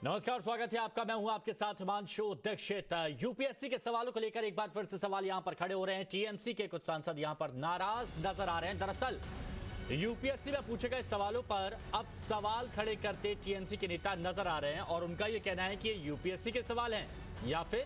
नमस्कार, स्वागत है आपका। मैं हूं आपके साथ हिमांशु दीक्षित। यूपीएससी के सवालों को लेकर एक बार फिर से सवाल यहां पर खड़े हो रहे हैं। टीएमसी के कुछ सांसद यहां पर नाराज नजर आ रहे हैं। दरअसल यूपीएससी में पूछे गए सवालों पर अब सवाल खड़े करते टीएमसी के नेता नजर आ रहे हैं और उनका यह कहना है कि ये यूपीएससी के सवाल हैं या फिर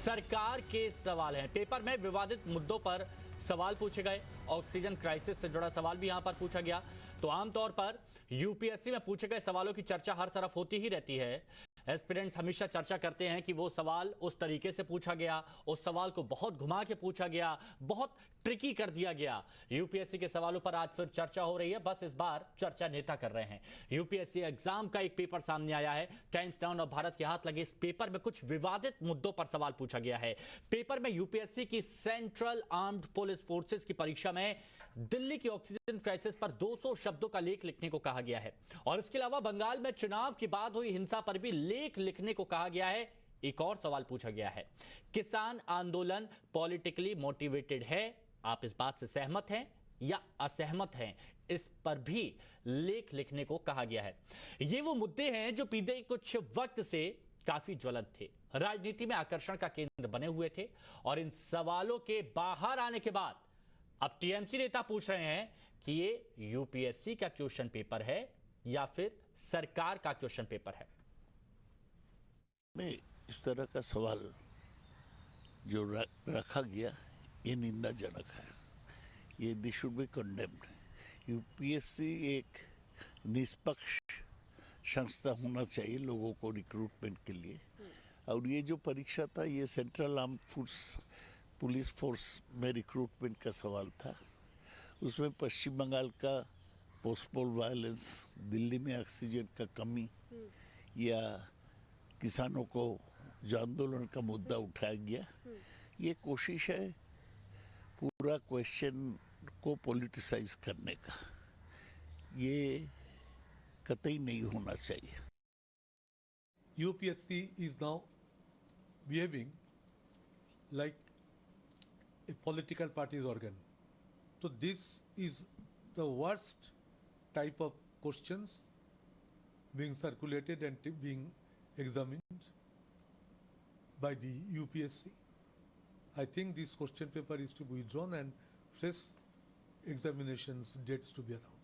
सरकार के सवाल हैं। पेपर में विवादित मुद्दों पर सवाल पूछे गए। ऑक्सीजन क्राइसिस से जुड़ा सवाल भी यहां पर पूछा गया। तो आमतौर पर यूपीएससी में पूछे गए सवालों की चर्चा हर तरफ होती ही रहती है। एस्पिरेंट्स हमेशा चर्चा करते हैं कि वो सवाल उस तरीके से पूछा गया, उस सवाल को बहुत घुमा के पूछा गया, बहुत ट्रिकी कर दिया गया। यूपीएससी के सवालों पर आज फिर चर्चा हो रही है। बस इस बार चर्चा नेता कर रहे हैं। यूपीएससी एग्जाम का एक पेपर सामने आया है। टाइम्स नाउ और भारत के हाथ लगे इस पेपर में कुछ विवादित मुद्दों पर सवाल पूछा गया है। पेपर में यूपीएससी की सेंट्रल आर्म्ड पुलिस फोर्सेस की परीक्षा में दिल्ली की ऑक्सीजन क्राइसिस पर 200 शब्दों का लेख लिखने को कहा गया है और इसके अलावा बंगाल में चुनाव के बाद हुई हिंसा पर भी लेख लिखने को कहा गया है। एक और सवाल पूछा गया है, किसान आंदोलन पॉलिटिकली मोटिवेटेड है, आप इस बात से सहमत हैं या असहमत हैं? इस पर भी लेख लिखने को कहा गया है। ये वो मुद्दे हैं जो बीते कुछ वक्त से काफी ज्वलंत थे, राजनीति में आकर्षण का केंद्र बने हुए थे और इन सवालों के बाहर आने के बाद अब टीएमसी नेता पूछ रहे हैं कि ये यूपीएससी का क्वेश्चन पेपर है या फिर सरकार का क्वेश्चन पेपर है। में इस तरह का सवाल जो रखा गया ये निंदाजनक है। ये this should be condemned. UPSC एक निष्पक्ष संस्था होना चाहिए लोगों को रिक्रूटमेंट के लिए। और ये जो परीक्षा था ये सेंट्रल आर्म पुलिस फोर्स में रिक्रूटमेंट का सवाल था। उसमें पश्चिम बंगाल का पोस्टपोल वायलेंस, दिल्ली में ऑक्सीजन का कमी या किसानों को जो आंदोलन का मुद्दा उठाया गया, ये कोशिश है पूरा क्वेश्चन को पॉलिटिसाइज करने का। ये कतई नहीं होना चाहिए। UPSC is now behaving like a political party's organ. So this is the worst type of questions being circulated and being examined by the UPSC. I think this question paper is to be withdrawn and fresh examinations dates to be announced.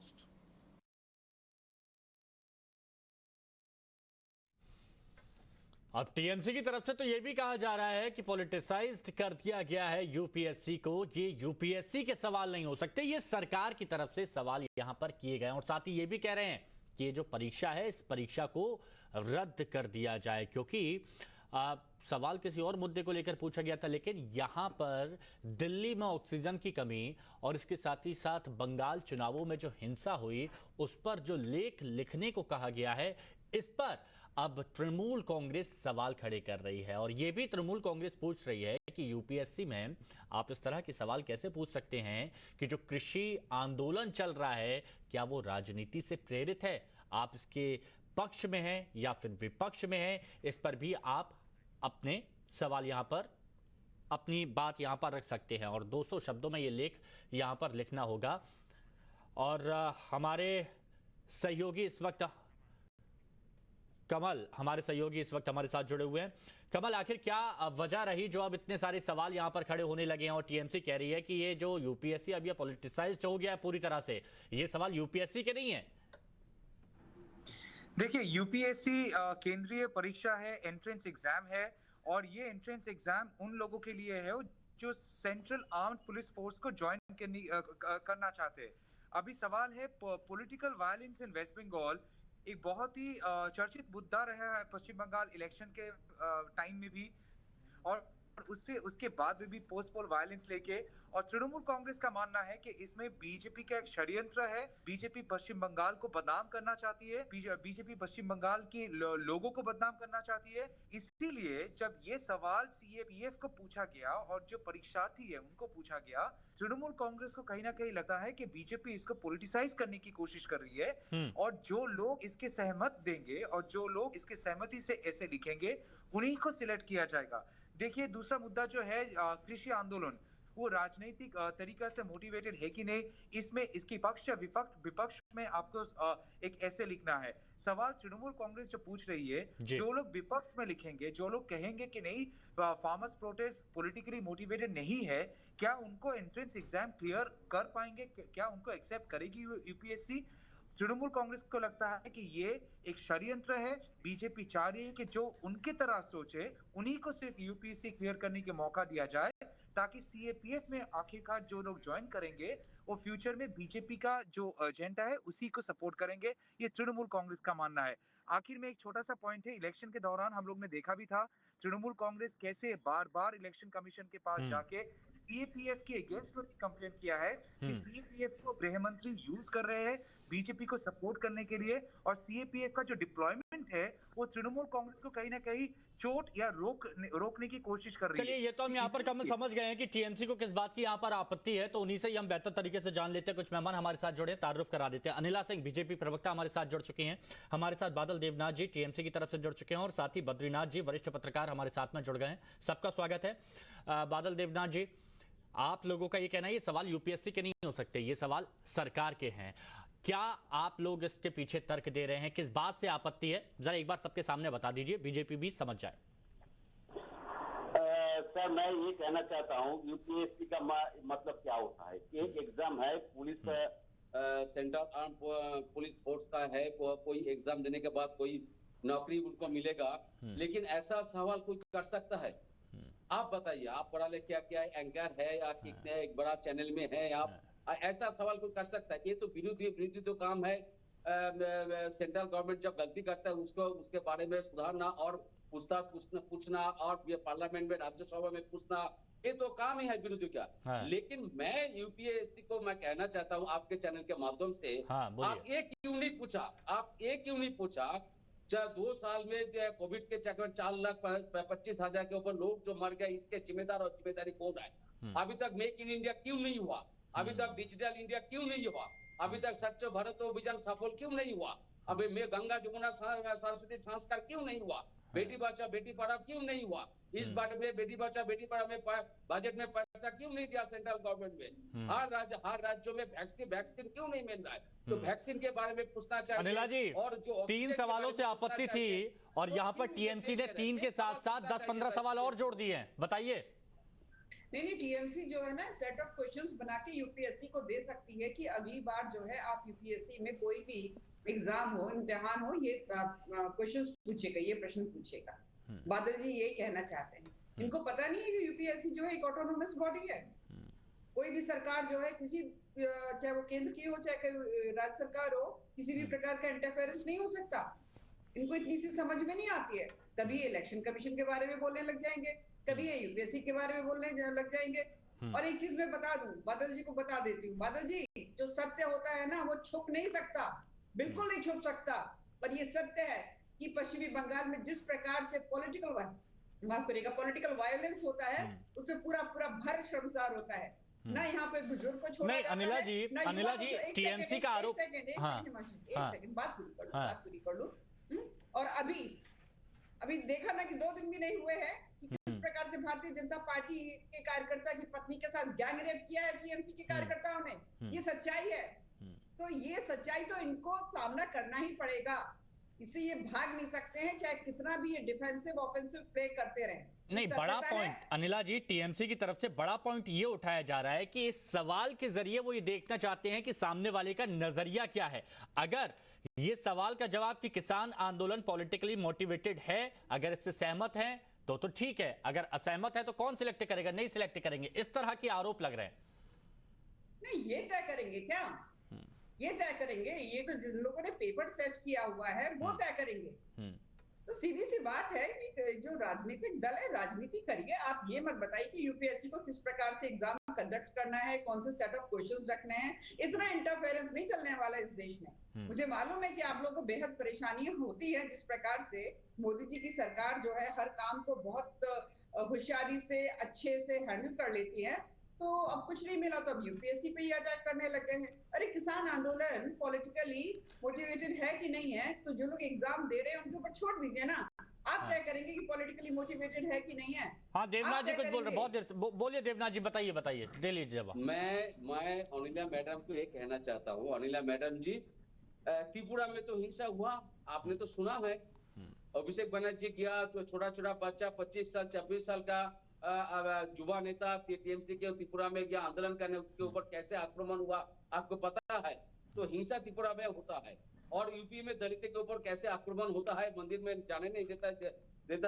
अब TMC की तरफ से तो यह भी कहा जा रहा है कि पॉलिटिसाइज्ड कर दिया गया है यूपीएससी को। ये यूपीएससी के सवाल नहीं हो सकते, ये सरकार की तरफ से सवाल यहां पर किए गए और साथ ही ये भी कह रहे हैं कि ये जो परीक्षा है इस परीक्षा को रद्द कर दिया जाए, क्योंकि सवाल किसी और मुद्दे को लेकर पूछा गया था। लेकिन यहां पर दिल्ली में ऑक्सीजन की कमी और इसके साथ ही साथ बंगाल चुनावों में जो हिंसा हुई उस पर जो लेख लिखने को कहा गया है, इस पर अब तृणमूल कांग्रेस सवाल खड़े कर रही है। और यह भी तृणमूल कांग्रेस पूछ रही है कि यूपीएससी में आप इस तरह के सवाल कैसे पूछ सकते हैं कि जो कृषि आंदोलन चल रहा है क्या वो राजनीति से प्रेरित है? आप इसके पक्ष में हैं या फिर विपक्ष में हैं? इस पर भी आप अपने सवाल यहां पर, अपनी बात यहां पर रख सकते हैं और 200 शब्दों में ये लेख यहां पर लिखना होगा। और हमारे सहयोगी इस वक्त कमल, हमारे सहयोगी इस वक्त हमारे साथ जुड़े हुए हैं। कमल, आखिर क्या वजह रही जो अब इतने सारे सवाल यहां पर खड़े होने लगे हैं और टीएमसी कह रही है कि ये जो यूपीएससी अब ये पॉलिटिसाइज्ड हो गया है पूरी तरह से, ये सवाल यूपीएससी के नहीं है? देखिए, यूपीएससी केंद्रीय परीक्षा है, एंट्रेंस एग्जाम है और ये एंट्रेंस एग्जाम उन लोगों के लिए है जो सेंट्रल आर्म्ड पुलिस फोर्स को ज्वाइन करना चाहते हैं। अभी सवाल है political violence in west Bengal, एक बहुत ही चर्चित मुद्दा रहा है पश्चिम बंगाल इलेक्शन के टाइम में भी और उसके बाद में भी पोस्टपोल वायलेंस लेके। और तृणमूल कांग्रेस का मानना है कि इसमें बीजेपी का एक षड्यंत्र है। बीजेपी पश्चिम बंगाल को बदनाम करना चाहती है, बीजेपी पश्चिम बंगाल की लोगों को बदनाम करना चाहती है। इसीलिए जब ये सवाल सीएपीएफ को पूछा गया और जो परीक्षार्थी है उनको पूछा गया, तृणमूल कांग्रेस को कहीं ना कहीं लगता है कि बीजेपी इसको पॉलिटिसाइज करने की कोशिश कर रही है और जो लोग इसके सहमत देंगे और जो लोग इसके सहमति से ऐसे लिखेंगे उन्हीं को सिलेक्ट किया जाएगा। देखिए, दूसरा मुद्दा जो है कृषि आंदोलन, वो राजनीतिक तरीका से मोटिवेटेड है कि नहीं, इसमें इसकी पक्ष या विपक्ष में आपको एक ऐसे लिखना है। सवाल तृणमूल कांग्रेस जो पूछ रही है, जो लोग विपक्ष में लिखेंगे, जो लोग कहेंगे कि नहीं फार्मर्स प्रोटेस्ट पॉलिटिकली मोटिवेटेड नहीं है, क्या उनको एंट्रेंस एग्जाम क्लियर कर पाएंगे? क्या उनको एक्सेप्ट करेगी यूपीएससी? तृणमूल कांग्रेस को लगता है कि ये एक षड्यंत्र है। बीजेपी चाह रही है कि जो उनकी तरह सोचे उन्हीं को सिर्फ यूपीएससी क्लियर करने के मौका दिया जाए, ताकि सीएपीएफ में आखिरकार जो लोग ज्वाइन करेंगे वो फ्यूचर में बीजेपी का जो एजेंडा है उसी को सपोर्ट करेंगे। ये तृणमूल कांग्रेस का मानना है। आखिर में एक छोटा सा पॉइंट है, इलेक्शन के दौरान हम लोग ने देखा भी था तृणमूल कांग्रेस कैसे बार बार इलेक्शन कमीशन के पास जाके सीएपीएफ के अगेंस्ट में कंप्लेन किया है कि सीएपीएफ को गृह मंत्री यूज कर रहे हैं बीजेपी को सपोर्ट करने के लिए, और सीएपीएफ का जो डिप्लॉयमेंट है वो तृणमूल कांग्रेस को कहीं ना कहीं चोट या रोकने की कोशिश कर रही है। चलिए, ये तो हम यहाँ पर कम समझ गए हैं कि टीएमसी को किस बात की यहाँ पर आपत्ति है, तो उन्हीं से ही हम बेहतर तरीके से जान लेते हैं। कुछ मेहमान हमारे साथ जुड़े, तारुफ करा देते हैं। अनिला सिंह बीजेपी प्रवक्ता हमारे साथ जुड़ चुके हैं। हमारे साथ बादल देवनाथ जी टीएमसी की तरफ से जुड़ चुके हैं, और साथ ही बद्रीनाथ जी वरिष्ठ पत्रकार हमारे साथ में जुड़ गए हैं। सबका स्वागत है। बादल देवनाथ जी, आप लोगों का ये कहना है ये सवाल यूपीएससी के नहीं हो सकते, ये सवाल सरकार के हैं। क्या आप लोग इसके पीछे तर्क दे रहे हैं? किस बात से आपत्ति है, जरा एक बार सबके सामने बता दीजिए, बीजेपी भी समझ जाए। सर, मैं ये कहना चाहता हूँ यूपीएससी का मतलब क्या होता है। एक एग्जाम है police central arm police force का है, कोई एग्जाम देने के बाद कोई नौकरी उनको मिलेगा, लेकिन ऐसा सवाल कोई कर सकता है? आप बताइए, आप पढ़ा लिखा क्या एंकर है या कितने एक बड़ा चैनल में है, आप ऐसा सवाल कोई कर सकता है? ये तो विरोधी तो काम है। सेंट्रल गवर्नमेंट जब गलती करता है उसको उसके बारे में सुधारना और पूछना और ये पार्लियामेंट में राज्यसभा में पूछना, ये तो काम ही है विरोधी का। लेकिन मैं यूपीएससी को मैं कहना चाहता हूँ आपके चैनल के माध्यम से, आप ये क्यों नहीं पूछा जब 2 साल में कोविड के चक्कर 4,25,000 के ऊपर लोग जो मर गए, इसके जिम्मेदार और जिम्मेदारी कौन है? अभी तक मेक इन इंडिया क्यों नहीं हुआ? अभी तक डिजिटल इंडिया क्यों नहीं हुआ? अभी तक स्वच्छ भारत अभियान सफल क्यों नहीं हुआ? अभी में गंगा जमुना सरस्वती संस्कार क्यों नहीं हुआ? बेटी बचाओ बेटी पढ़ाओ क्यों नहीं हुआ? इस बार में बेटी बचाओ बेटी पढ़ाओ में बजट में पैसा क्यों नहीं दिया सेंट्रल गवर्नमेंट में? हर राज्यों में वैक्सीन क्यों नहीं मिल रहा है? तो वैक्सीन के बारे में पूछना चाहिए। अनिला जी, और जो 3 सवालों से आपत्ति थी और यहाँ पर टीएमसी ने 3 के साथ साथ 10-15 सवाल और जोड़ दिए हैं, बताइए। नहीं, टीएमसी जो है ना सेट ऑफ क्वेश्चंस बना के यूपीएससी को दे सकती है कि अगली बार जो है आप यूपीएससी में कोई भी एग्जाम हो, इम्तिहान हो, ये क्वेश्चंस पूछेगा, ये प्रश्न पूछेगा। बादल जी यही कहना चाहते हैं। इनको पता नहीं है कि यूपीएससी जो है एक ऑटोनोमस बॉडी है। कोई भी सरकार जो है किसी, चाहे वो केंद्र की हो चाहे राज्य सरकार हो, किसी भी प्रकार का इंटरफेरेंस नहीं हो सकता। इनको इतनी सी समझ में नहीं आती है। कभी इलेक्शन कमीशन के बारे में बोलने लग जाएंगे, कभी ये यूपीएससी के बारे में बोलने लग जाएंगे। और एक चीज मैं बता दूं, बादल जी को बता देती हूँ, बादल जी, जो सत्य होता है ना वो छुप नहीं सकता, बिल्कुल नहीं छुप सकता। पर ये सत्य है कि पश्चिमी बंगाल में जिस प्रकार से पॉलिटिकल वायलेंस होता है, उससे पूरा भर शर्मसार होता है ना। यहाँ पे बुजुर्ग को छोड़ा जाता है। अनिला जी, टीएमसी का आरोप, एक सेकंड बात पूरी कर लूं। और अभी देखा ना कि 2 दिन भी नहीं हुए हैं कि किस प्रकार से भारतीय जनता पार्टी के कार्यकर्ता की पत्नी के साथ गैंग रेप किया है टीएमसी के कार्यकर्ताओं ने। ये सच्चाई है। तो ये सच्चाई तो इनको सामना करना ही पड़ेगा, इससे ये भाग नहीं सकते हैं, चाहे कितना भी ये डिफेंसिव ऑफेंसिव प्ले करते रहे। नहीं, बड़ा पॉइंट अनिला जी, टीएमसी की तरफ से बड़ा पॉइंट ये उठाया जा रहा है कि इस सवाल के जरिए वो ये देखना चाहते हैं कि सामने वाले का नजरिया क्या है। अगर ये सवाल का जवाब कि किसान आंदोलन पॉलिटिकली मोटिवेटेड है, अगर इससे सहमत हैं तो ठीक है, अगर असहमत है तो कौन सिलेक्ट करेगा, नहीं सिलेक्ट करेंगे, इस तरह के आरोप लग रहे हैं। नहीं, ये तय करेंगे क्या? ये तय करेंगे, ये तो जिन लोगों ने पेपर सेट किया हुआ है वो तय करेंगे। तो सीधी सी बात है कि जो राजनीतिक दल है, राजनीति करिए। आप ये मत बताइए कि यूपीएससी को किस प्रकार से एग्जाम कंडक्ट करना है, कौन से सेट ऑफ क्वेश्चंस रखने हैं। इतना इंटरफेरेंस नहीं चलने वाला इस देश में। मुझे मालूम है कि आप लोगों को बेहद परेशानियां होती है जिस प्रकार से मोदी जी की सरकार जो है हर काम को बहुत होशियारी से अच्छे से हैंडल कर लेती है। तो अब कुछ नहीं मिला तो अब यूपीएससी पे ही अटैक करने लग गए हैं। अरे किसान आंदोलन पॉलिटिकली मोटिवेटेड है कि नहीं है, तो जो लोग एग्जाम दे रहे हैं उनके ऊपर छोड़ दीजिए ना। आप तय करेंगे कि पॉलिटिकली मोटिवेटेड है कि नहीं है। हाँ देवनाथ आप जी तय कुछ बोल रहे करेंगे। बहुत देर से बोलिए देवनाथ जी, बताइए बताइए, दे लीजिए जवाब। मैं अनिला मैडम को ये कहना चाहता हूँ, अनिला मैडम जी, त्रिपुरा में तो हिंसा हुआ, आपने तो सुना है। अभिषेक बनर्जी गया तो छोटा छोटा बच्चा 25 साल 26 साल का युवा नेता टीएमसी के त्रिपुरा में गया आंदोलन करने, उसके ऊपर कैसे आक्रमण हुआ आपको पता है। तो हिंसा त्रिपुरा में होता है, और यूपी में दलित के ऊपर कैसे आक्रमण होता है, मंदिर में जाने नहीं देता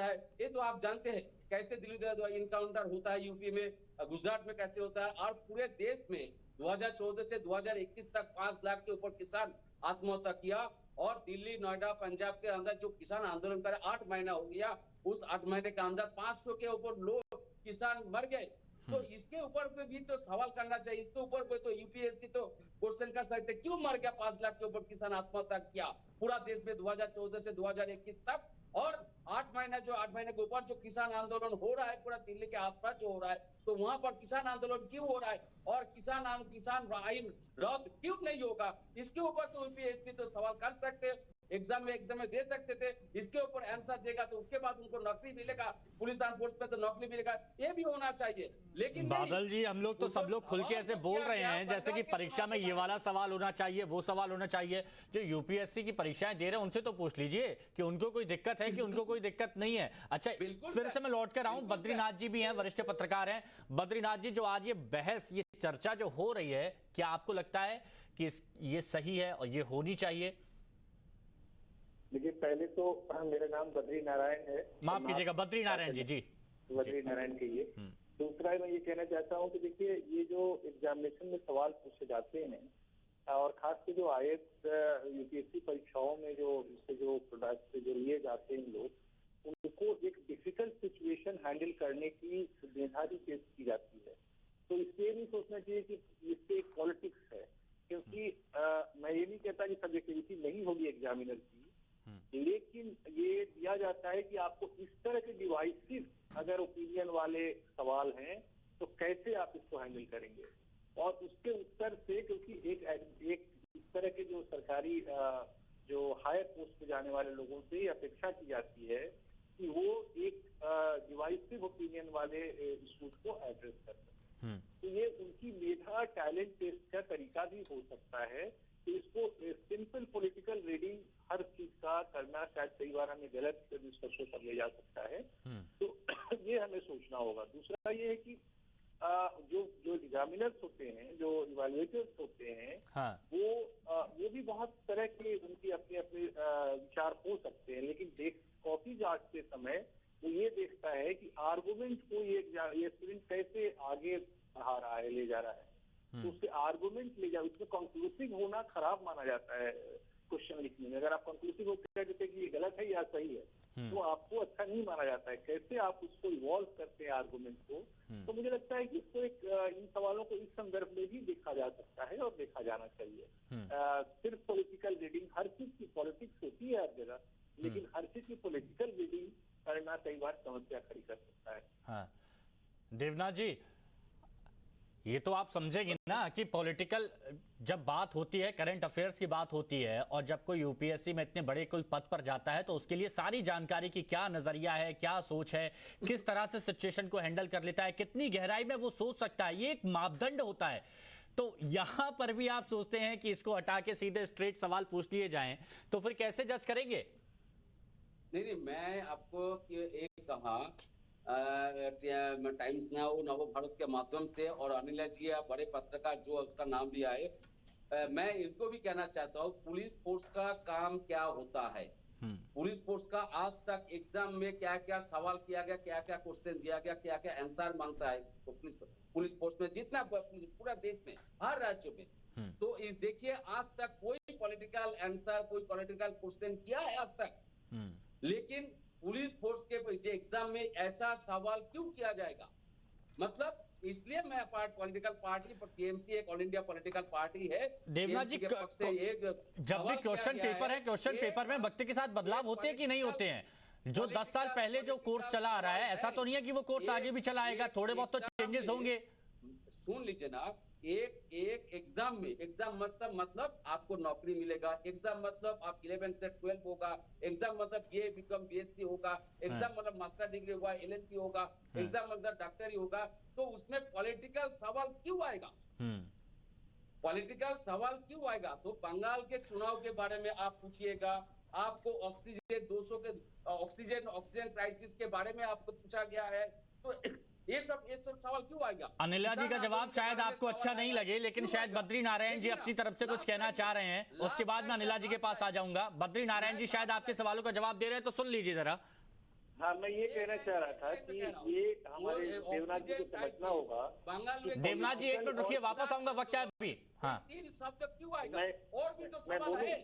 है, ये तो आप जानते हैं। कैसे दिल्ली इनकाउंटर होता है यूपी में, गुजरात में कैसे होता है, और पूरे देश में 2014 से 2021 तक 5 लाख के ऊपर किसान आत्महत्या किया। और दिल्ली, नोएडा, पंजाब के अंदर जो किसान आंदोलन करे 8 महीना हो गया, उस 8 महीने के अंदर 500 के ऊपर लोग किसान मर गए। तो इसके ऊपर पे भी तो सवाल करना चाहिए, इसके ऊपर पे तो यूपीएससी तो क्वेश्चन कर सकते, क्यों मर गया 5 लाख के ऊपर किसान आत्महत्या किया पूरा देश में 2014 से 2021 तक। और 8 महीने के ऊपर जो किसान आंदोलन हो रहा है पूरा दिल्ली के आसपास जो हो रहा है, तो वहां पर किसान आंदोलन क्यों हो रहा है, और किसान आईन रद्द क्यों नहीं होगा, इसके ऊपर तो यूपीएससी तो सवाल कर सकते, एग्जाम में दे सकते थे। इसके ऊपर आंसर देगा तो उसके बाद उनको नौकरी मिलेगा, पुलिस फोर्स पे तो नौकरी मिलेगा, ये भी होना चाहिए। लेकिन बादल जी, हम लोग तो सब लोग खुल के ऐसे बोल रहे हैं जैसे कि परीक्षा में ये वाला सवाल होना चाहिए, वो सवाल होना चाहिए। जो यूपीएससी की परीक्षाएं दे रहे हैं उनसे तो पूछ लीजिए कि उनको कोई दिक्कत है कि उनको कोई दिक्कत नहीं है। अच्छा, फिर से मैं लौट कर आऊं, बद्रीनाथ जी भी हैं, वरिष्ठ पत्रकार हैं। बद्रीनाथ जी, जो आज ये बहस, ये चर्चा जो हो रही है, क्या आपको लगता है कि ये सही है और ये होनी चाहिए? देखिए, पहले तो मेरा नाम बद्री नारायण है। माफ कीजिएगा, बद्री नारायण जी। जी, बद्री नारायण कहिए। दूसरा मैं ये कहना चाहता हूँ कि देखिए, ये जो एग्जामिनेशन में सवाल पूछे जाते हैं, और खास कर जो आईएएस यूपीएससी परीक्षाओं में जो प्रोडक्ट जो लिए जाते हैं लोग, उनको एक डिफिकल्ट सिचुएशन हैंडल करने की जिम्मेदारी पेश की जाती है। तो इसलिए नहीं सोचना चाहिए कि इससे एक पॉलिटिक्स है, क्योंकि मैं ये नहीं कहता कि सब्जेक्टिविटी नहीं होगी एग्जामिनर की, लेकिन ये दिया जाता है कि आपको इस तरह के डिवाइसिव अगर ओपिनियन वाले सवाल हैं तो कैसे आप इसको हैंडल करेंगे, और उसके उत्तर से, क्योंकि एक इस तरह के जो सरकारी जो हायर पोस्ट पे जाने वाले लोगों से अपेक्षा की जाती है कि वो एक डिवाइसिव ओपिनियन वाले इश्यूज को एड्रेस कर सकें। तो ये उनकी मेधा, टैलेंट टेस्ट का तरीका भी हो सकता है। तो इसको सिंपल पॉलिटिकल रीडिंग हर चीज का करना शायद कई बार हमें गलत निष्कर्षों पर ले जा सकता है। तो ये हमें सोचना होगा। दूसरा ये है कि जो एग्जामिनर्स होते हैं, जो इवैल्यूएटर्स होते हैं, हाँ। वो भी बहुत तरह के उनकी अपने अपने विचार हो सकते हैं, लेकिन कॉपी जांचते समय वो ये देखता है कि आर्गुमेंट को ये स्टूडेंट कैसे आगे बढ़ा रहा है, ले जा रहा है। तो उससे आर्गुमेंट ले जाओ, उसमें कंक्लूसिव होना खराब माना जाता है क्वेश्चन लिखने में। अगर आप कंक्लूसिव होकर कह देते कि ये गलत है या सही है, तो आपको अच्छा नहीं माना जाता है। कैसे आप उसको इवॉल्व करते हैं आर्गुमेंट को, तो मुझे लगता है कि इसको इन सवालों को इस संदर्भ में भी देखा जा सकता है और देखा जाना चाहिए। सिर्फ पॉलिटिकल रीडिंग, हर चीज की पॉलिटिक्स होती है हर जगह, लेकिन हर चीज की पॉलिटिकल रीडिंग करना कई बार समस्या खड़ी कर सकता है। हाँ। देवनाथ जी, ये तो आप समझेंगे ना कि पॉलिटिकल जब बात होती है, करंट अफेयर्स की बात होती है, और जब कोई यूपीएससी में इतने बड़े कोई पद पर जाता है तो उसके लिए सारी जानकारी की क्या नजरिया है, क्या सोच है, किस तरह से सिचुएशन को हैंडल कर लेता है, कितनी गहराई में वो सोच सकता है, ये एक मापदंड होता है। तो यहां पर भी आप सोचते हैं कि इसको हटा के सीधे स्ट्रेट सवाल पूछ लिए जाएं, तो फिर कैसे जज करेंगे? नहीं, मैं आपको एक कहा टाइम्स नाउ, नव भारत के माध्यम से, और अनिल जी बड़े पत्रकार जो उसका नाम लिया है, मैं इनको भी कहना चाहता हूँ, पुलिस फोर्स का काम क्या होता है। पुलिस फोर्स का आज तक एग्जाम में क्या क्या सवाल किया गया, क्या क्या क्वेश्चन दिया गया, क्या क्या आंसर मांगता है पुलिस फोर्स में, जितना पूरा देश में, हर राज्य में। तो देखिए, आज तक कोई पॉलिटिकल आंसर, कोई पॉलिटिकल क्वेश्चन किया है आज तक, लेकिन पुलिस फोर्स के एग्जाम में ऐसा सवाल क्यों किया जाएगा? मतलब इसलिए मैं पॉलिटिकल पार्टी, टीएमसी एक ऑल इंडिया पॉलिटिकल पार्टी है। देवनाथ जी, जब भी क्वेश्चन पेपर है, क्वेश्चन पेपर में वक्त के साथ बदलाव होते हैं कि नहीं होते हैं? जो 10 साल पहले जो कोर्स चला आ रहा है, ऐसा तो नहीं है कि वो कोर्स आगे भी चला आएगा, थोड़े बहुत तो चेंजेस होंगे। सुन लीजिए ना, एक एग्जाम में, एग्जाम मतलब आपको नौकरी मिलेगा, एग्जाम मतलब आप 11 से 12 होगा, एग्जाम मतलब ये बीकॉम बीएससी होगा, एग्जाम मतलब मास्टर डिग्री होगा, एलएलबी होगा, एग्जाम मतलब डॉक्टरी होगा। तो उसमें पॉलिटिकल सवाल क्यों आएगा? पॉलिटिकल सवाल क्यों आएगा? तो बंगाल के चुनाव के बारे में आप पूछिएगा, आपको ऑक्सीजन 200 के ऑक्सीजन क्राइसिस के बारे में आपको पूछा गया है, तो ये सब सवाल क्यों आएगा? अनिला जी का जवाब शायद आपको अच्छा नहीं लगे, लेकिन शायद बद्री नारायण जी अपनी तरफ से कुछ कहना चाह रहे हैं। उसके बाद मैं अनिला जी के पास आ जाऊंगा। बद्री नारायण जी शायद आपके सवालों का जवाब दे रहे हैं, तो सुन लीजिए जरा। हाँ, मैं ये कहना चाह रहा था कि ये हमारे देवनाथ जी को समझना होगा। देवनाथ जी एक मिनट रुकिए, वापस आऊंगा, वक्त है अभी। हाँ, तीन शब्द क्यों आएगा? और भी तो सवाल है।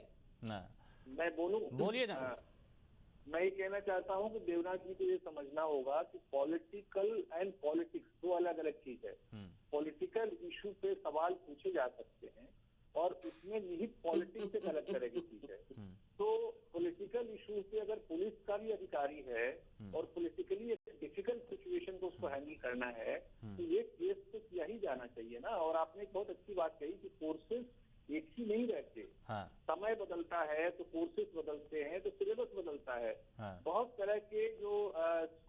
मैं बोलूं? बोलिए ना। मैं ये कहना चाहता हूं कि देवनाथ जी को ये समझना होगा कि पॉलिटिकल एंड पॉलिटिक्स दो अलग अलग चीज है। पॉलिटिकल इशू पे सवाल पूछे जा सकते हैं और उसमें निहित पॉलिटिक्स एक अलग तरह की चीज है। तो पॉलिटिकल इशू पे अगर पुलिस का भी अधिकारी है और पॉलिटिकली एक डिफिकल्ट सिचुएशन को उसको हैंडल करना है, तो ये केस तो किया ही जाना चाहिए ना। और आपने एक बहुत अच्छी बात कही कि फोर्सेस एक ही नहीं रहते। हाँ। समय बदलता है तो फोर्सेस बदलते हैं, तो सिलेबस बदलता है। हाँ। बहुत तरह के जो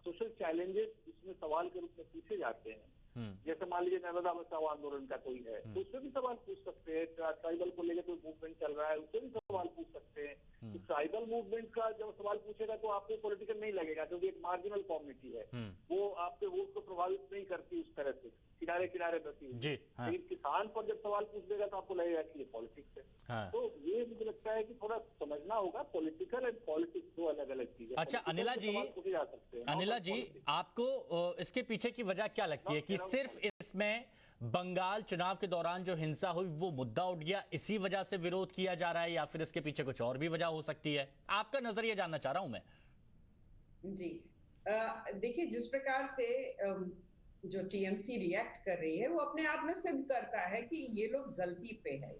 सोशल चैलेंजेस इसमें सवाल के रूप में पूछे जाते हैं। जैसे मान लीजिए नर्मदा बचाओ आंदोलन का कोई है, तो उससे भी सवाल पूछ सकते हैं। ट्राइबल को लेकर कोई मूवमेंट चल रहा है, उससे भी सवाल पूछ सकते हैं। तो ट्राइबल मूवमेंट का जब सवाल पूछेगा तो आपको पॉलिटिकल नहीं लगेगा, क्योंकि एक मार्जिनल कम्युनिटी है, वो आपके वोट को प्रभावित नहीं करती उस तरह से, किनारे किनारे बसी हुई। लेकिन किसान पर जब सवाल पूछ देगा तो आपको लगेगा कि ये पॉलिटिक्स है। हाँ। तो ये मुझे लगता है कि थोड़ा समझना होगा, पॉलिटिकल एंड पॉलिटिक्स दो अलग अलग चीजें। अच्छा अनिला जी, अनिला जी आपको इसके पीछे की वजह क्या लगती है कि सिर्फ इसमें बंगाल चुनाव के दौरान जो हिंसा हुई वो मुद्दा उठ गया, इसी वजह से विरोध किया जा रहा है, या फिर इसके पीछे कुछ और भी वजह हो सकती है? आपका नजरिया जानना चाह रहा हूं मैं। जी देखिए, जिस प्रकार से जो टीएमसी रिएक्ट कर रही है वो अपने आप में सिद्ध करता है कि ये लोग गलती पे है,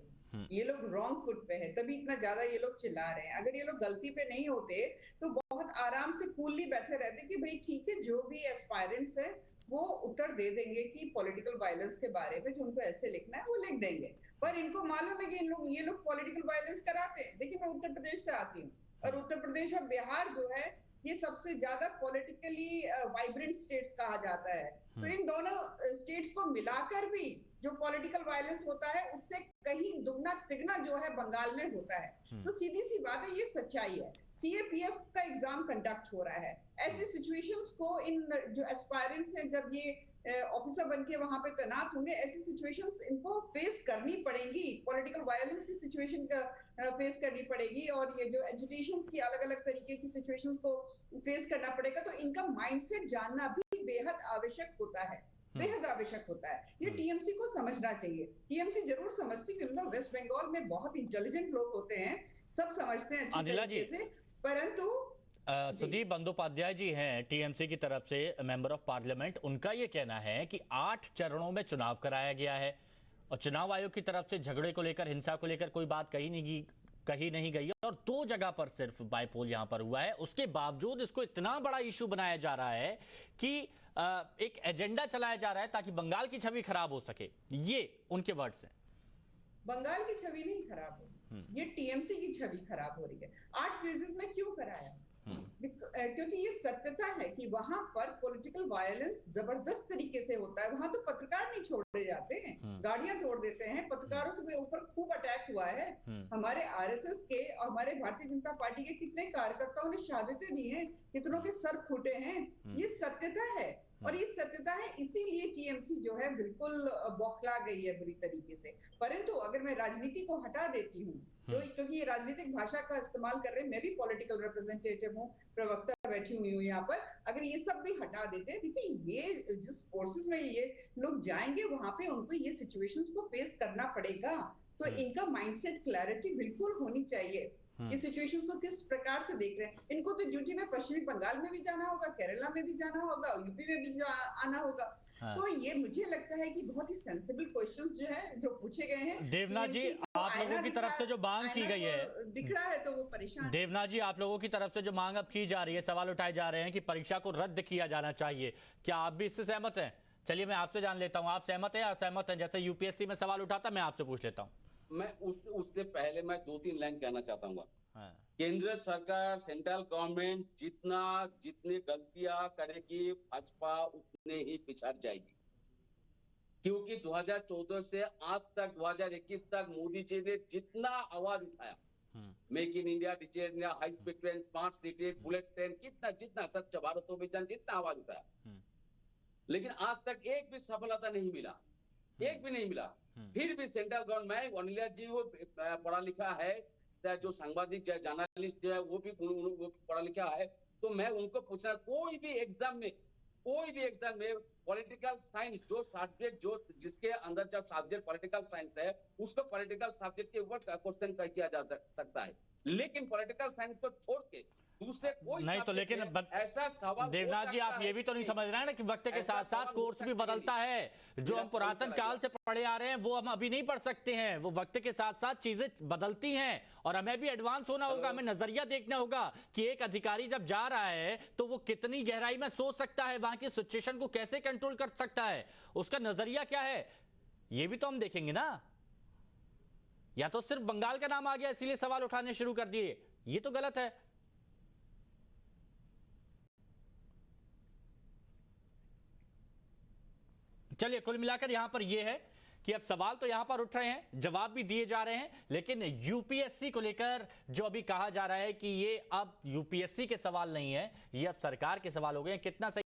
ये लोग रॉन्ग फुट पे है, तभी इतना ज्यादा ये लोग चिल्ला रहे हैं। अगर ये लोग गलती पे नहीं होते तो बहुत आराम से कूलली बैठे रहते कि भाई ठीक है, जो भी एस्पायरेंट्स है वो उत्तर दे देंगे कि पॉलिटिकल वायलेंस के बारे में जो उनको ऐसे लिखना है वो लिख देंगे। पर इनको मालूम है कि ये लोग पॉलिटिकल वायलेंस कराते हैं। देखिए, मैं उत्तर प्रदेश से आती हूँ और उत्तर प्रदेश और बिहार जो है ये सबसे ज्यादा पॉलिटिकली वाइब्रेंट स्टेट्स कहा जाता है। तो इन दोनों स्टेट्स को मिलाकर भी जो पॉलिटिकल वायलेंस होता है उससे कहीं दुगना तिगना जो है बंगाल में होता है। तो सीधी सी बात है, ये सच्चाई है। सीएपीएफ का एग्जाम कंडक्ट हो रहा है, ऐसी सिचुएशंस को इन जो एस्पायरेंट्स हैं जब ये ऑफिसर बनके वहां पे तैनात होंगे, ऐसी सिचुएशंस इनको फेस करनी पड़ेंगी। पॉलिटिकल वायलेंस की सिचुएशन फेस करनी पड़ेगी और ये जो एजिटेशंस की अलग अलग तरीके की सिचुएशंस को फेस करना पड़ेगा। तो इनका माइंडसेट जानना भी बेहद आवश्यक होता है, बेहद आवश्यक होता है। ये टीएमसी को समझना चाहिए। टीएमसी जरूर समझती है, मतलब वेस्ट बंगाल में बहुत इंटेलिजेंट लोग होते हैं, सब समझते हैं अच्छी तरीके से, परंतु सुदीप बंदोपाध्याय जी हैं टीएमसी की तरफ से मेंबर ऑफ पार्लियामेंट। उनका ये कहना है कि 8 चरणों में चुनाव कराया गया है और चुनाव आयोग की तरफ से झगड़े को लेकर, हिंसा को लेकर कोई बात कही नहीं गई और 2 जगह पर सिर्फ बाइपोल यहां पर हुआ है। उसके बावजूद इसको इतना बड़ा इशू बनाया जा रहा है कि एक एजेंडा चलाया जा रहा है ताकि बंगाल की छवि खराब हो सके। ये उनके वर्ड्स हैं। बंगाल की छवि नहीं खराब हो रही, ये टीएमसी की छवि खराब हो रही है। 8 फेजेस में क्यों कराया? क्योंकि ये सत्यता है कि वहां पर पॉलिटिकल वायलेंस जबरदस्त तरीके से होता है। वहां तो पत्रकार नहीं छोड़े जाते हैं, गाड़ियां तोड़ देते हैं, पत्रकारों के ऊपर खूब अटैक हुआ है। हमारे आरएसएस के और हमारे भारतीय जनता पार्टी के कितने कार्यकर्ताओं ने शहादतें दी हैं, कितनों के सर फूटे हैं। ये सत्यता है और ये सत्यता है, इसीलिए टीएमसी जो है बिल्कुल बौखला गई है बुरी तरीके से। परंतु अगर मैं राजनीति को हटा देती हूँ, जो क्योंकि ये राजनीतिक भाषा का इस्तेमाल कर रहे हैं, मैं भी पॉलिटिकल रिप्रेजेंटेटिव हूँ, प्रवक्ता बैठी हुई हूँ यहाँ पर, अगर ये सब भी हटा देते हैं, देखिए ये जिस फोर्सेस में ये लोग जाएंगे वहां पे उनको ये सिचुएशंस को फेस करना पड़ेगा। तो इनका माइंडसेट क्लैरिटी बिल्कुल होनी चाहिए। ये सिचुएशन को किस प्रकार से देख रहे हैं। इनको तो ड्यूटी में पश्चिमी बंगाल में भी जाना होगा, केरला में भी जाना होगा, यूपी में भी आना होगा। तो ये मुझे लगता है कि बहुत ही सेंसिबल क्वेश्चंस जो है जो पूछे गए हैं। देवनाथ जी, आप लोगों की तरफ से जो मांग की गई है, दिख रहा है तो वो परेशान। देवनाथ जी, आप लोगों की तरफ से जो मांग अब की जा रही है, सवाल उठाए जा रहे हैं कि परीक्षा को रद्द किया जाना चाहिए, क्या आप भी इससे सहमत हैं चलिए मैं आपसे जान लेता हूं, आप सहमत हैं या असहमत हैं? जैसे यूपीएससी में सवाल उठाता, मैं आपसे पूछ लेता हूं। मैं उससे पहले मैं 2-3 लाइन कहना चाहता हूँ। हाँ। केंद्र सरकार, सेंट्रल गवर्नमेंट जितनी गलतियां करेगी, भाजपा उतने ही पिछड़ जाएगी। क्योंकि 2014 से आज तक 2021 तक मोदी जी ने जितना आवाज उठाया, make in India, digital India, high speed train, smart city, bullet train, जितना स्वच्छ भारत अभियान, जितना आवाज उठाया, लेकिन आज तक एक भी सफलता नहीं मिला, एक भी नहीं मिला। फिर भी सेंट्रल गवर्नमेंट, वनलिया जी वो पढ़ा लिखा है, जो सांबादिक जर्नलिस्ट जो है वो भी पढ़ा लिखा है, तो मैं उनको पूछना, कोई भी एग्जाम में पॉलिटिकल साइंस जो सब्जेक्ट, जो जिसके अंदर जो सब्जेक्ट पॉलिटिकल साइंस है, उसको पॉलिटिकल सब्जेक्ट के ऊपर क्वेश्चन किया जा सकता है, लेकिन पॉलिटिकल साइंस को छोड़ के दूसरे कोई नहीं तो, लेकिन ऐसा सवाल देवनाथ जी, आप ये भी तो नहीं समझ रहे हैं ना कि वक्त के साथ साथ कोर्स भी बदलता है। जो हम पुरातन काल से पढ़े आ रहे हैं वो हम अभी नहीं पढ़ सकते हैं, वो वक्त के साथ साथ चीजें बदलती हैं और हमें भी एडवांस होना होगा, हमें नजरिया देखना होगा कि एक अधिकारी जब जा रहा है तो वो कितनी गहराई में सोच सकता है, वहां की सिचुएशन को कैसे कंट्रोल कर सकता है, उसका नजरिया क्या है, ये भी तो हम देखेंगे ना। या तो सिर्फ बंगाल का नाम आ गया इसीलिए सवाल उठाने शुरू कर दिए, ये तो गलत है। चलिए, कुल मिलाकर यहां पर यह है कि अब सवाल तो यहां पर उठ रहे हैं, जवाब भी दिए जा रहे हैं, लेकिन यूपीएससी को लेकर जो अभी कहा जा रहा है कि ये अब यूपीएससी के सवाल नहीं है, ये अब सरकार के सवाल हो गए। कितना सही